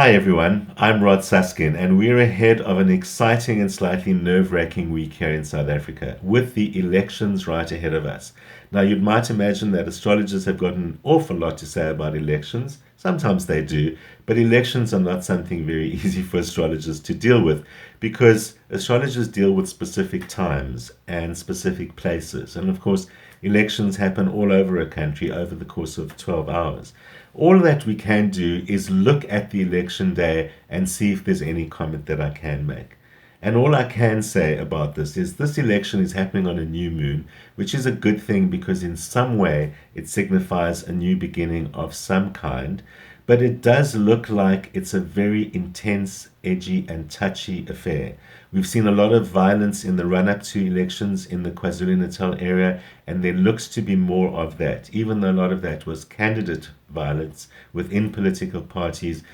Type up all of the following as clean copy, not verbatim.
Hi everyone, I'm Rod Suskin, and we're ahead of an exciting and slightly nerve-wracking week here in South Africa, with the elections right ahead of us. Now, you might imagine that astrologers have got an awful lot to say about elections. Sometimes they do, but elections are not something very easy for astrologers to deal with because astrologers deal with specific times and specific places. And of course, elections happen all over a country over the course of 12 hours. All that we can do is look at the election day and see if there's any comment that I can make. And all I can say about this election is happening on a new moon, which is a good thing because in some way it signifies a new beginning of some kind. But it does look like it's a very intense, edgy, and touchy affair. We've seen a lot of violence in the run up to elections in the KwaZulu-Natal area, and there looks to be more of that, even though a lot of that was candidate violence within political parties.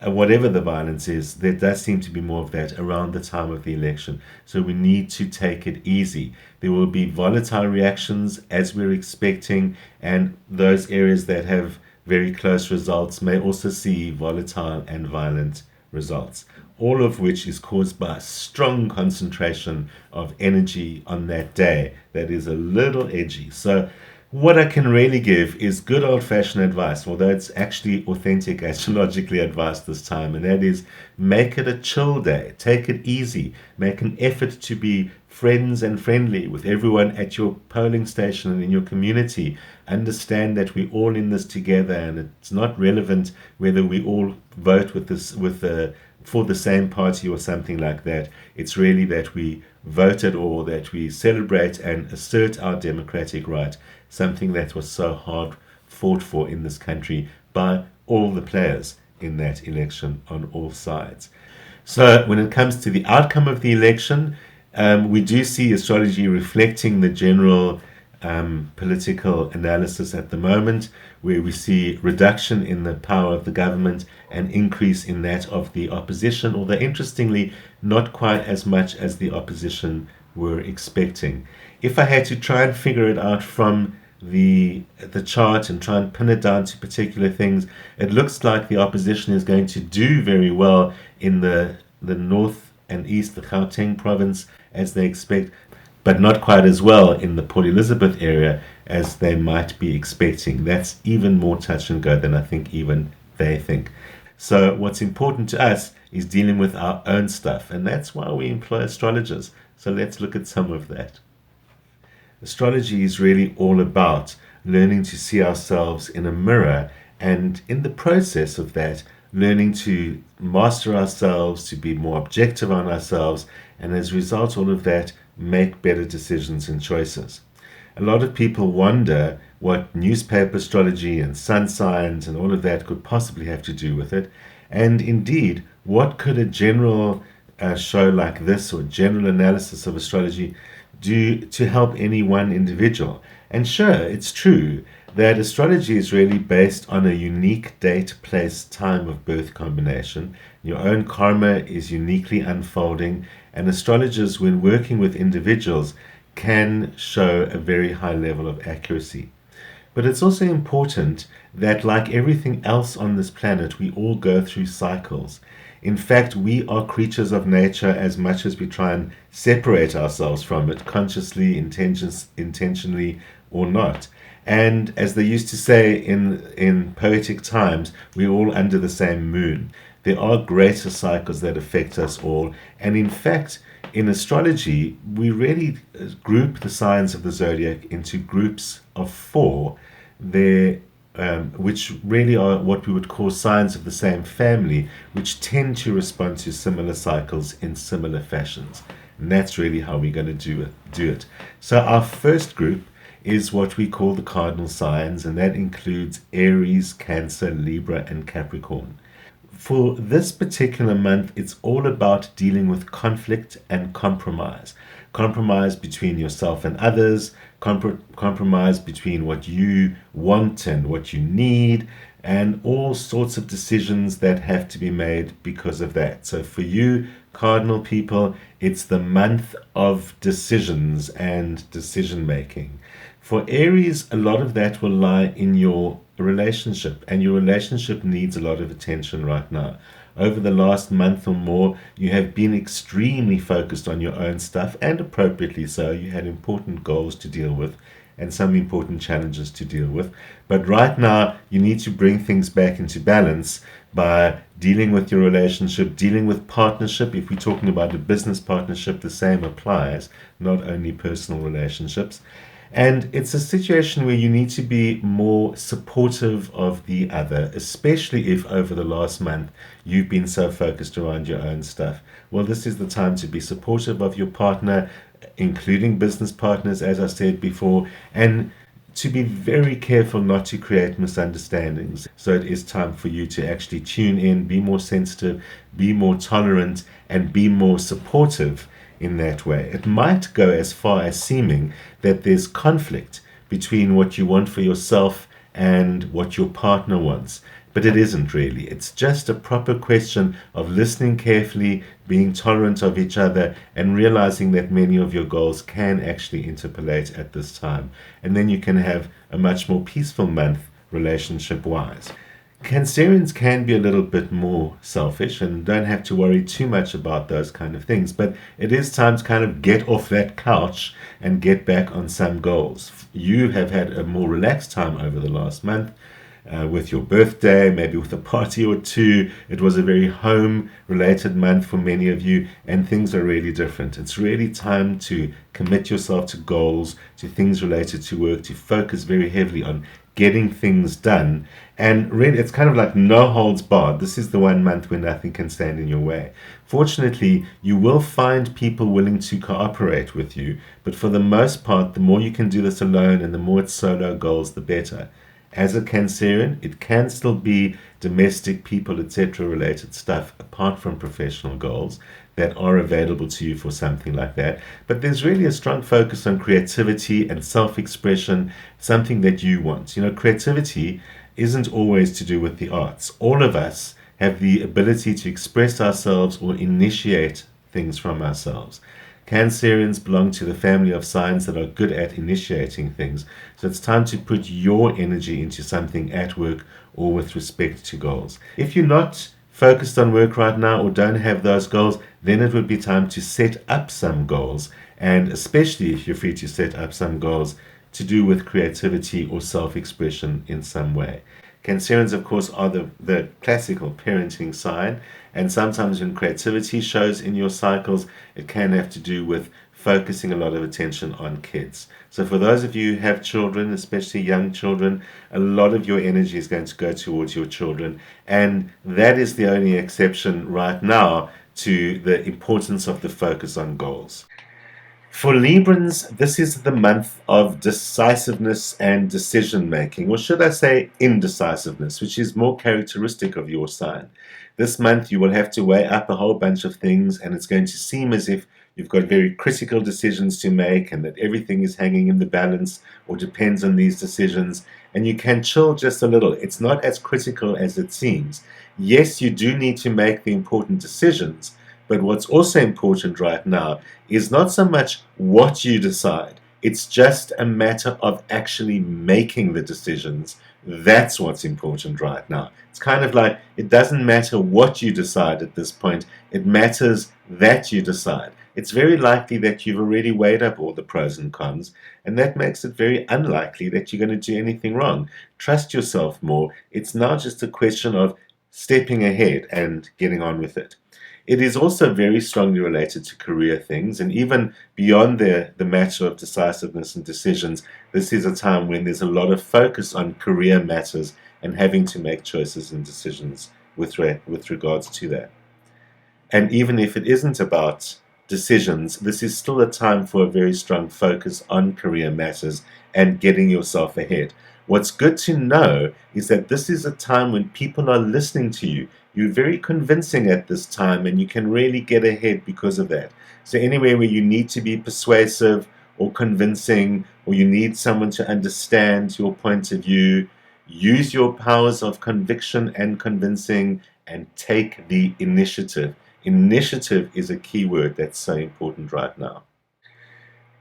Whatever the violence is, there does seem to be more of that around the time of the election. So we need to take it easy. There will be volatile reactions as we're expecting, and those areas that have very close results may also see volatile and violent results. All of which is caused by a strong concentration of energy on that day that is a little edgy. So what I can really give is good old-fashioned advice, although it's actually authentic astrologically advice this time, and that is make it a chill day. Take it easy. Make an effort to be friends and friendly with everyone at your polling station and in your community. Understand that we're all in this together, and it's not relevant whether we all vote for the same party or something like that. It's really that we vote at all, that we celebrate and assert our democratic right, something that was so hard fought for in this country by all the players in that election on all sides. So when it comes to the outcome of the election, we do see astrology reflecting the general political analysis at the moment, where we see reduction in the power of the government and increase in that of the opposition, although interestingly, not quite as much as the opposition were expecting. If I had to try and figure it out from the chart and try and pin it down to particular things, it looks like the opposition is going to do very well in the north and east, the Gauteng province, as they expect, but not quite as well in the Port Elizabeth area as they might be expecting. That's even more touch and go than I think even they think. So what's important to us is dealing with our own stuff, and that's why we employ astrologers. So let's look at some of that. Astrology is really all about learning to see ourselves in a mirror, and in the process of that, learning to master ourselves, to be more objective on ourselves, and as a result, all of that, make better decisions and choices. A lot of people wonder what newspaper astrology and sun signs and all of that could possibly have to do with it. And indeed, what could a general show like this or general analysis of astrology do to help any one individual? And sure, it's true that astrology is really based on a unique date, place, time of birth combination. Your own karma is uniquely unfolding, and astrologers, when working with individuals, can show a very high level of accuracy. But it's also important that, like everything else on this planet, we all go through cycles. In fact, we are creatures of nature as much as we try and separate ourselves from it, consciously, intentionally, or not. And as they used to say in poetic times, we're all under the same moon. There are greater cycles that affect us all. And in fact, in astrology, we really group the signs of the zodiac into groups of four, which really are what we would call signs of the same family, which tend to respond to similar cycles in similar fashions. And that's really how we're going to do it. So our first group is what we call the cardinal signs, and that includes Aries, Cancer, Libra, and Capricorn. For this particular month, it's all about dealing with conflict and compromise. Compromise between yourself and others, compromise between what you want and what you need, and all sorts of decisions that have to be made because of that. So for you, cardinal people, it's the month of decisions and decision making. For Aries, a lot of that will lie in your relationship, and your relationship needs a lot of attention right now. over the last month or more, you have been extremely focused on your own stuff, and appropriately so. You had important goals to deal with and some important challenges to deal with. But right now, you need to bring things back into balance by dealing with your relationship, dealing with partnership. If we're talking about a business partnership, the same applies, not only personal relationships. And it's a situation where you need to be more supportive of the other, especially if over the last month you've been so focused around your own stuff. Well, this is the time to be supportive of your partner, including business partners, as I said before, and to be very careful not to create misunderstandings. So it is time for you to actually tune in, be more sensitive, be more tolerant, and be more supportive in that way. It might go as far as seeming that there's conflict between what you want for yourself and what your partner wants. But it isn't really. It's just a proper question of listening carefully, being tolerant of each other, and realizing that many of your goals can actually interpolate at this time. And then you can have a much more peaceful month relationship wise. Cancerians can be a little bit more selfish and don't have to worry too much about those kind of things, but it is time to kind of get off that couch and get back on some goals. You have had a more relaxed time over the last month. With your birthday, maybe with a party or two. It was a very home related month for many of you, and things are really different. It's really time to commit yourself to goals, to things related to work, to focus very heavily on getting things done. And really, it's kind of like no holds barred. This is the one month when nothing can stand in your way. Fortunately, you will find people willing to cooperate with you, but for the most part, the more you can do this alone and the more it's solo goals, the better. As a Cancerian, it can still be domestic, people, etc. related stuff apart from professional goals that are available to you for something like that. But there's really a strong focus on creativity and self-expression, something that you want. Creativity isn't always to do with the arts. All of us have the ability to express ourselves or initiate things from ourselves. Cancerians belong to the family of signs that are good at initiating things. So it's time to put your energy into something at work or with respect to goals. If you're not focused on work right now or don't have those goals, then it would be time to set up some goals. And especially if you're free to set up some goals to do with creativity or self-expression in some way. Cancerians, of course, are the classical parenting sign, and sometimes when creativity shows in your cycles, it can have to do with focusing a lot of attention on kids. So for those of you who have children, especially young children, a lot of your energy is going to go towards your children, and that is the only exception right now to the importance of the focus on goals. For Librans, this is the month of decisiveness and decision making, or should I say indecisiveness, which is more characteristic of your sign. This month you will have to weigh up a whole bunch of things, and it's going to seem as if you've got very critical decisions to make and that everything is hanging in the balance or depends on these decisions, and you can chill just a little. It's not as critical as it seems. Yes, you do need to make the important decisions, but what's also important right now is not so much what you decide. It's just a matter of actually making the decisions. That's what's important right now. It's kind of like it doesn't matter what you decide at this point. It matters that you decide. It's very likely that you've already weighed up all the pros and cons, and that makes it very unlikely that you're going to do anything wrong. Trust yourself more. It's now just a question of stepping ahead and getting on with it. It is also very strongly related to career things, and even beyond the matter of decisiveness and decisions, this is a time when there's a lot of focus on career matters and having to make choices and decisions with regards to that. And even if it isn't about decisions, this is still a time for a very strong focus on career matters and getting yourself ahead. What's good to know is that this is a time when people are listening to you. You're very convincing at this time, and you can really get ahead because of that. So anywhere where you need to be persuasive or convincing, or you need someone to understand your point of view, use your powers of conviction and convincing and take the initiative. Initiative is a key word that's so important right now.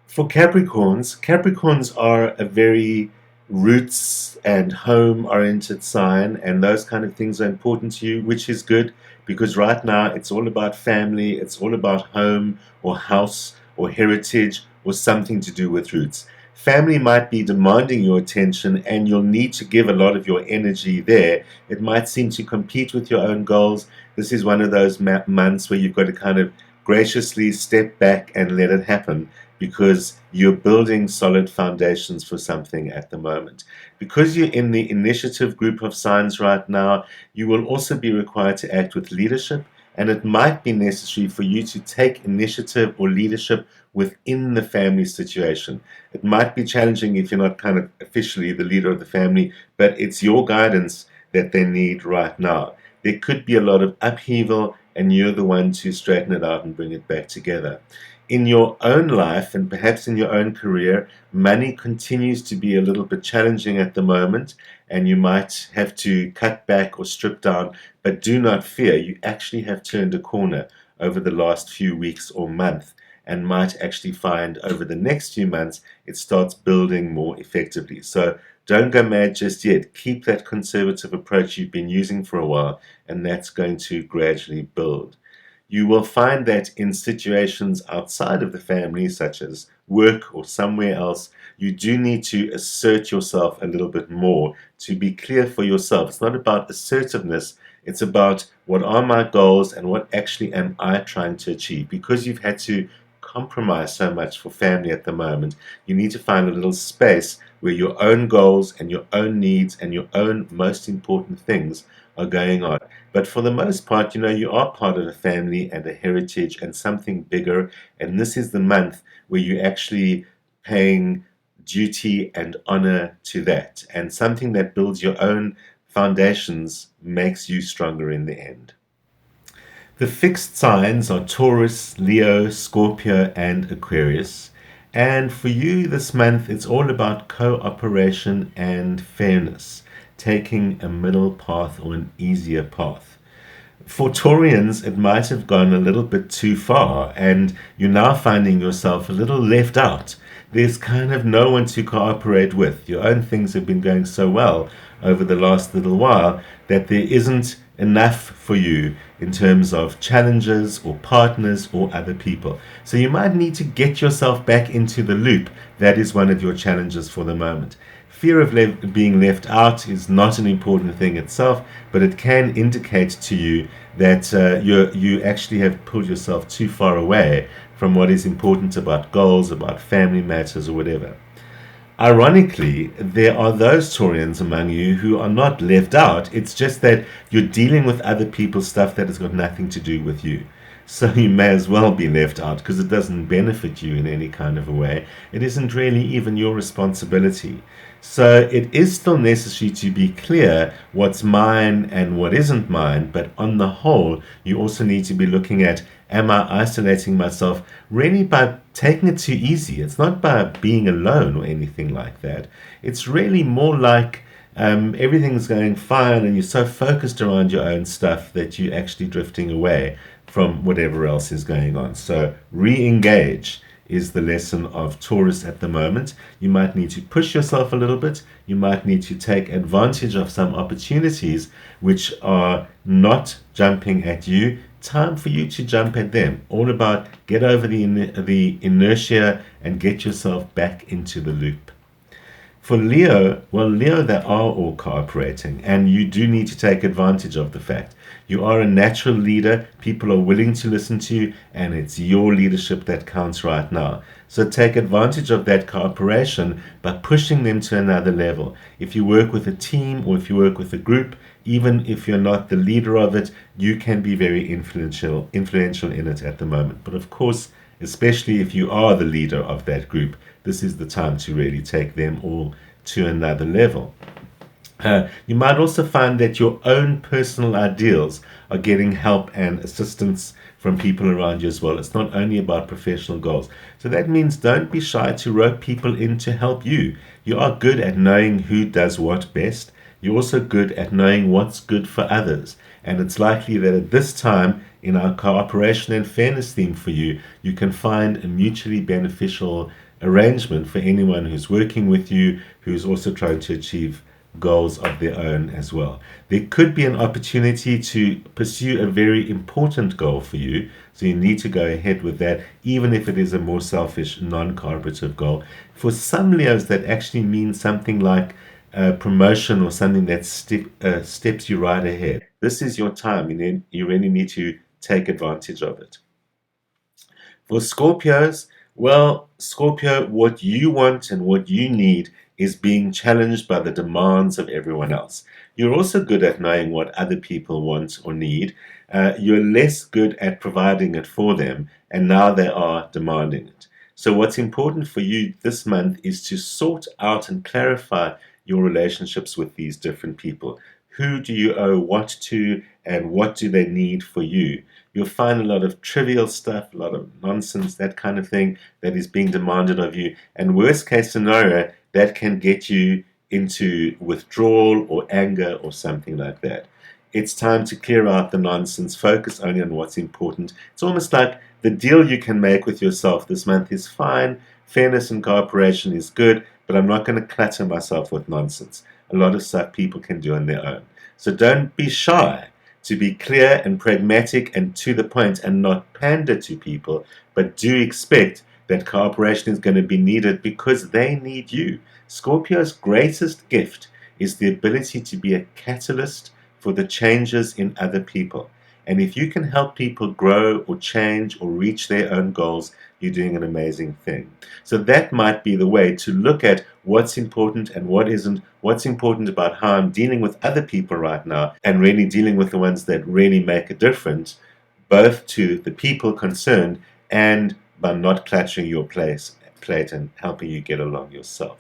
For Capricorns, Capricorns are a very roots and home oriented sign, and those kind of things are important to you, which is good because right now it's all about family, it's all about home or house or heritage or something to do with roots. Family might be demanding your attention and you'll need to give a lot of your energy there. It might seem to compete with your own goals. This is one of those months where you've got to kind of graciously step back and let it happen because you're building solid foundations for something at the moment. Because you're in the initiative group of signs right now, you will also be required to act with leadership, and it might be necessary for you to take initiative or leadership within the family situation. It might be challenging if you're not kind of officially the leader of the family, but it's your guidance that they need right now. There could be a lot of upheaval, and you're the one to straighten it out and bring it back together. In your own life and perhaps in your own career, money continues to be a little bit challenging at the moment, and you might have to cut back or strip down. But do not fear, you actually have turned a corner over the last few weeks or month, and might actually find over the next few months it starts building more effectively. So don't go mad just yet. Keep that conservative approach you've been using for a while, and that's going to gradually build. You will find that in situations outside of the family, such as work or somewhere else, you do need to assert yourself a little bit more to be clear for yourself. It's not about assertiveness, it's about what are my goals and what actually am I trying to achieve. Because you've had to compromise so much for family at the moment, you need to find a little space where your own goals and your own needs and your own most important things are going on. But for the most part, you are part of a family and a heritage and something bigger. And this is the month where you're actually paying duty and honor to that. And something that builds your own foundations makes you stronger in the end. The fixed signs are Taurus, Leo, Scorpio, and Aquarius. And for you this month, it's all about cooperation and fairness, taking a middle path or an easier path. For Taurians, it might have gone a little bit too far, and you're now finding yourself a little left out. There's kind of no one to cooperate with. Your own things have been going so well over the last little while that there isn't enough for you in terms of challenges or partners or other people. So you might need to get yourself back into the loop. That is one of your challenges for the moment. Fear of being left out is not an important thing itself, but it can indicate to you that you actually have pulled yourself too far away from what is important about goals, about family matters, or whatever. Ironically, there are those Taurians among you who are not left out. It's just that you're dealing with other people's stuff that has got nothing to do with you. So you may as well be left out because it doesn't benefit you in any kind of a way. It isn't really even your responsibility. So it is still necessary to be clear what's mine and what isn't mine, but on the whole, you also need to be looking at, am I isolating myself really by taking it too easy? It's not by being alone or anything like that. It's really more like everything's going fine and you're so focused around your own stuff that you're actually drifting away from whatever else is going on. So re-engage is the lesson of Taurus at the moment. You might need to push yourself a little bit. You might need to take advantage of some opportunities which are not jumping at you. Time for you to jump at them. All about get over the inertia and get yourself back into the loop. For Leo, well, Leo, they are all cooperating, and you do need to take advantage of the fact you are a natural leader. People are willing to listen to you, and it's your leadership that counts right now. So take advantage of that cooperation by pushing them to another level. If you work with a team or if you work with a group, even if you're not the leader of it, you can be very influential in it at the moment. But of course, especially if you are the leader of that group, this is the time to really take them all to another level. You might also find that your own personal ideals are getting help and assistance from people around you as well. It's not only about professional goals. So that means don't be shy to rope people in to help you. You are good at knowing who does what best. You're also good at knowing what's good for others. And it's likely that at this time, in our cooperation and fairness theme for you, you can find a mutually beneficial arrangement for anyone who's working with you, who's also trying to achieve goals of their own as well. There could be an opportunity to pursue a very important goal for you, so you need to go ahead with that, even if it is a more selfish, non-cooperative goal. For some Leos, that actually means something like promotion or something that steps you right ahead. This is your time. You really need to take advantage of it. For Scorpios, well, Scorpio, what you want and what you need is being challenged by the demands of everyone else. You're also good at knowing what other people want or need. You're less good at providing it for them, and now they are demanding it. So, what's important for you this month is to sort out and clarify your relationships with these different people. Who do you owe what to, and what do they need for you? You'll find a lot of trivial stuff, a lot of nonsense, that kind of thing that is being demanded of you. And worst case scenario, that can get you into withdrawal or anger or something like that. It's time to clear out the nonsense, focus only on what's important. It's almost like the deal you can make with yourself this month is fine, fairness and cooperation is good, but I'm not going to clutter myself with nonsense. A lot of stuff people can do on their own. So don't be shy to be clear and pragmatic and to the point and not pander to people, but do expect that cooperation is going to be needed because they need you. Scorpio's greatest gift is the ability to be a catalyst for the changes in other people. And if you can help people grow or change or reach their own goals, you're doing an amazing thing. So that might be the way to look at what's important and what isn't, what's important about how I'm dealing with other people right now, and really dealing with the ones that really make a difference, both to the people concerned and by not clutching your plate and helping you get along yourself.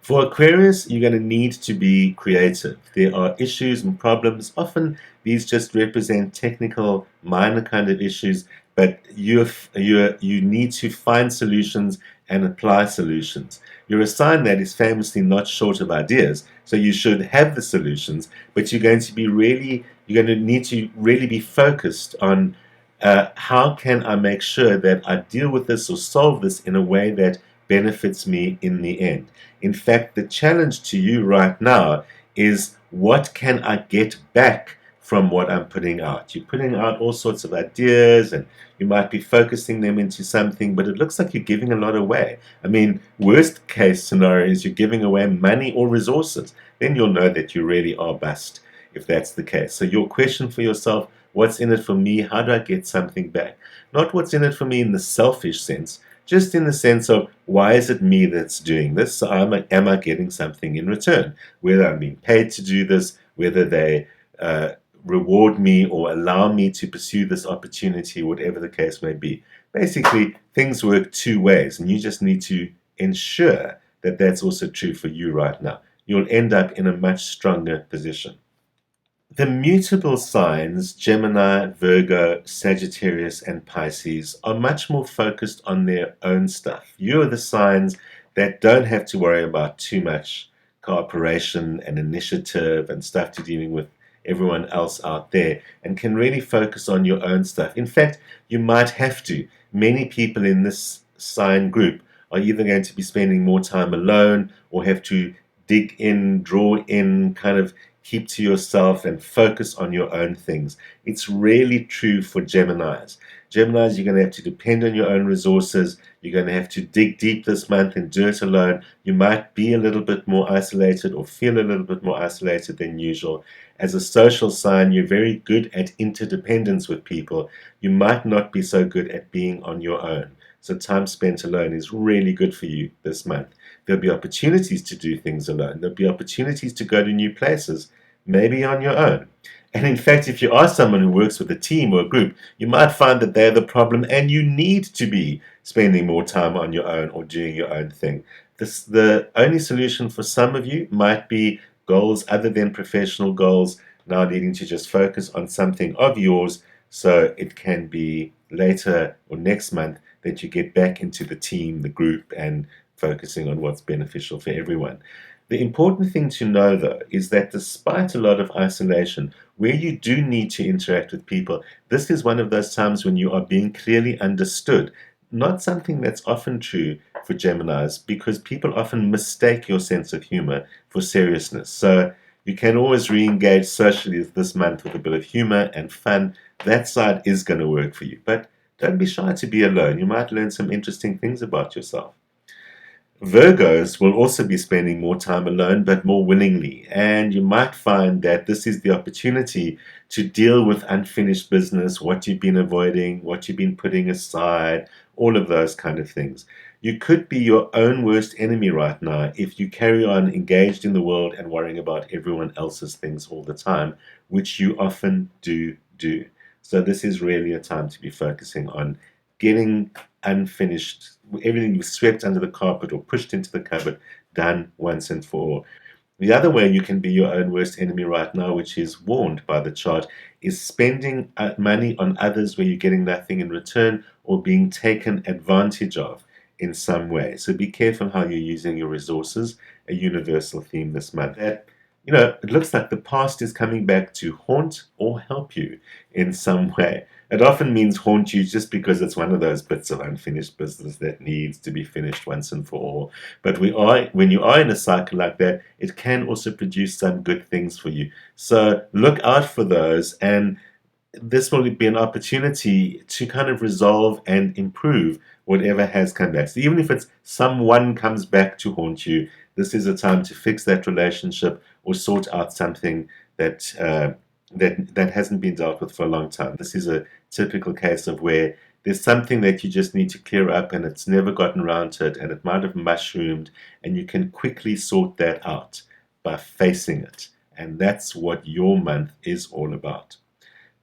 For Aquarius, you're going to need to be creative. There are issues and problems. Often these just represent technical, minor kind of issues, but you need to find solutions and apply solutions. You're a sign that is famously not short of ideas, so you should have the solutions, but you're going to need to really be focused on how can I make sure that I deal with this or solve this in a way that benefits me in the end. In fact, the challenge to you right now is what can I get back from what I'm putting out? You're putting out all sorts of ideas and you might be focusing them into something, but it looks like you're giving a lot away. I mean, worst case scenario is you're giving away money or resources. Then you'll know that you really are bust if that's the case. So your question for yourself, what's in it for me? How do I get something back? Not what's in it for me in the selfish sense, just in the sense of why is it me that's doing this? So am I getting something in return? Whether I'm being paid to do this, whether they reward me or allow me to pursue this opportunity, whatever the case may be. Basically, things work two ways, and you just need to ensure that that's also true for you right now. You'll end up in a much stronger position. The mutable signs, Gemini, Virgo, Sagittarius, and Pisces, are much more focused on their own stuff. You are the signs that don't have to worry about too much cooperation and initiative and stuff to dealing with everyone else out there and can really focus on your own stuff. In fact, you might have to. Many people in this sign group are either going to be spending more time alone or have to dig in, draw in, kind of keep to yourself and focus on your own things. It's really true for Geminis. Geminis, you're going to have to depend on your own resources. You're going to have to dig deep this month and do it alone. You might be a little bit more isolated or feel a little bit more isolated than usual. As a social sign, you're very good at interdependence with people. You might not be so good at being on your own. So time spent alone is really good for you this month. There'll be opportunities to do things alone. There'll be opportunities to go to new places, maybe on your own. And in fact, if you are someone who works with a team or a group, you might find that they're the problem and you need to be spending more time on your own or doing your own thing. The only solution for some of you might be goals other than professional goals, now needing to just focus on something of yours so it can be later or next month that you get back into the team, the group, and focusing on what's beneficial for everyone. The important thing to know, though, is that despite a lot of isolation, where you do need to interact with people, this is one of those times when you are being clearly understood. not something that's often true for Geminis because people often mistake your sense of humor for seriousness. So you can always re-engage socially this month with a bit of humor and fun. That side is going to work for you. But don't be shy to be alone. You might learn some interesting things about yourself. Virgos will also be spending more time alone, but more willingly. And you might find that this is the opportunity to deal with unfinished business, what you've been avoiding, what you've been putting aside, all of those kind of things. You could be your own worst enemy right now if you carry on engaged in the world and worrying about everyone else's things all the time, which you often do. So this is really a time to be focusing on getting unfinished, everything was swept under the carpet or pushed into the cupboard, done once and for all. The other way you can be your own worst enemy right now, which is warned by the chart, is spending money on others where you're getting nothing in return or being taken advantage of in some way. So be careful how you're using your resources, a universal theme this month. It looks like the past is coming back to haunt or help you in some way. It often means haunt you just because it's one of those bits of unfinished business that needs to be finished once and for all. But when you are in a cycle like that, it can also produce some good things for you. So look out for those, and this will be an opportunity to kind of resolve and improve whatever has come back. So even if it's someone comes back to haunt you, this is a time to fix that relationship or sort out something that hasn't been dealt with for a long time. This is a typical case of where there's something that you just need to clear up and it's never gotten around to it and it might have mushroomed, and you can quickly sort that out by facing it. And that's what your month is all about.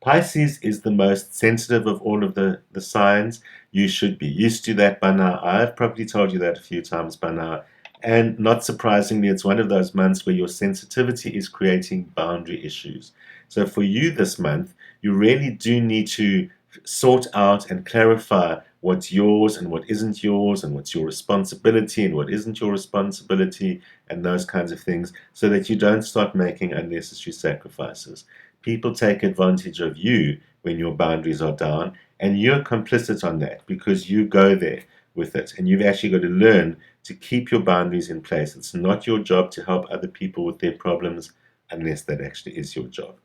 Pisces is the most sensitive of all of the signs. You should be used to that by now. I've probably told you that a few times by now. And not surprisingly, it's one of those months where your sensitivity is creating boundary issues. So for you this month, you really do need to sort out and clarify what's yours and what isn't yours, and what's your responsibility and what isn't your responsibility, and those kinds of things, so that you don't start making unnecessary sacrifices. People take advantage of you when your boundaries are down, and you're complicit on that because you go there with it. And you've actually got to learn to keep your boundaries in place. It's not your job to help other people with their problems unless that actually is your job.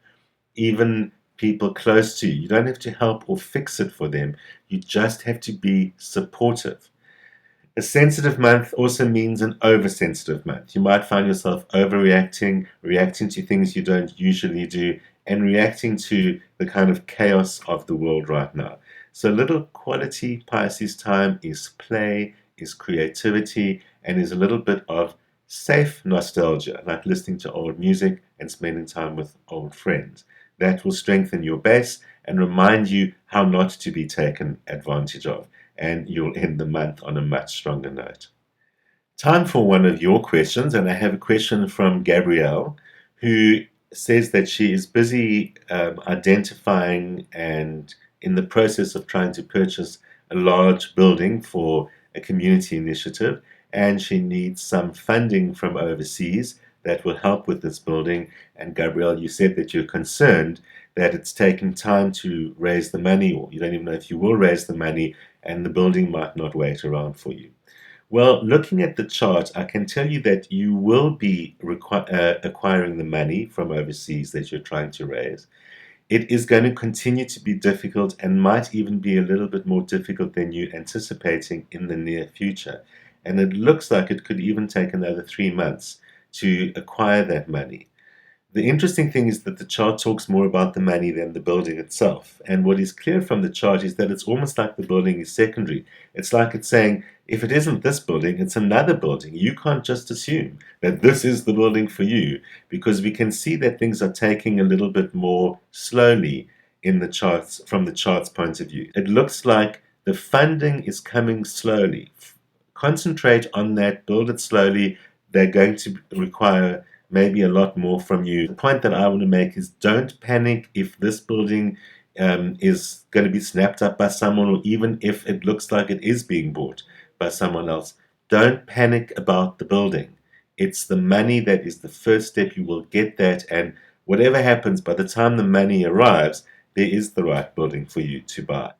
Even people close to you, you don't have to help or fix it for them. You just have to be supportive. A sensitive month also means an oversensitive month. You might find yourself overreacting, reacting to things you don't usually do, and reacting to the kind of chaos of the world right now. So, little quality Pisces time is play, is creativity, and is a little bit of safe nostalgia, like listening to old music and spending time with old friends. That will strengthen your base and remind you how not to be taken advantage of, and you'll end the month on a much stronger note. Time for one of your questions, and I have a question from Gabrielle, who says that she is busy identifying and in the process of trying to purchase a large building for a community initiative, and she needs some funding from overseas that will help with this building. And Gabrielle, you said that you're concerned that it's taking time to raise the money, or you don't even know if you will raise the money, and the building might not wait around for you. Well, looking at the chart, I can tell you that you will be acquiring the money from overseas that you're trying to raise. It is going to continue to be difficult and might even be a little bit more difficult than you're anticipating in the near future. And it looks like it could even take another 3 months to acquire that money. The interesting thing is that the chart talks more about the money than the building itself. And what is clear from the chart is that it's almost like the building is secondary. It's like it's saying, if it isn't this building, it's another building. You can't just assume that this is the building for you, because we can see that things are taking a little bit more slowly in the charts from the chart's point of view. It looks like the funding is coming slowly. Concentrate on that, build it slowly. They're going to require maybe a lot more from you. The point that I want to make is, don't panic if this building is going to be snapped up by someone, or even if it looks like it is being bought by someone else. Don't panic about the building. It's the money that is the first step. You will get that, and whatever happens, by the time the money arrives, there is the right building for you to buy.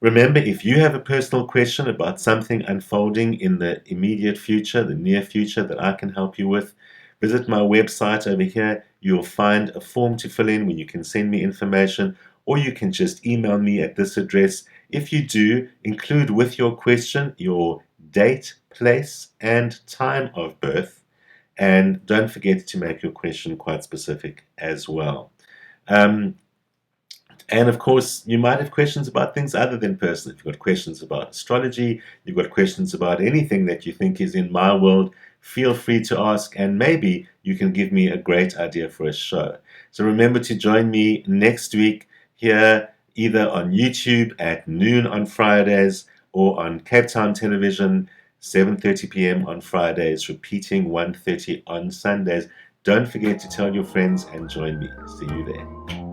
Remember, if you have a personal question about something unfolding in the immediate future, the near future that I can help you with, visit my website over here. You'll find a form to fill in where you can send me information, or you can just email me at this address. If you do, include with your question your date, place, and time of birth. And don't forget to make your question quite specific as well. Um, and of course, you might have questions about things other than personal. If you've got questions about astrology, you've got questions about anything that you think is in my world, feel free to ask, and maybe you can give me a great idea for a show. So remember to join me next week here, either on YouTube at noon on Fridays or on Cape Town Television, 7:30 p.m. on Fridays, repeating 1:30 on Sundays. Don't forget to tell your friends and join me. See you there.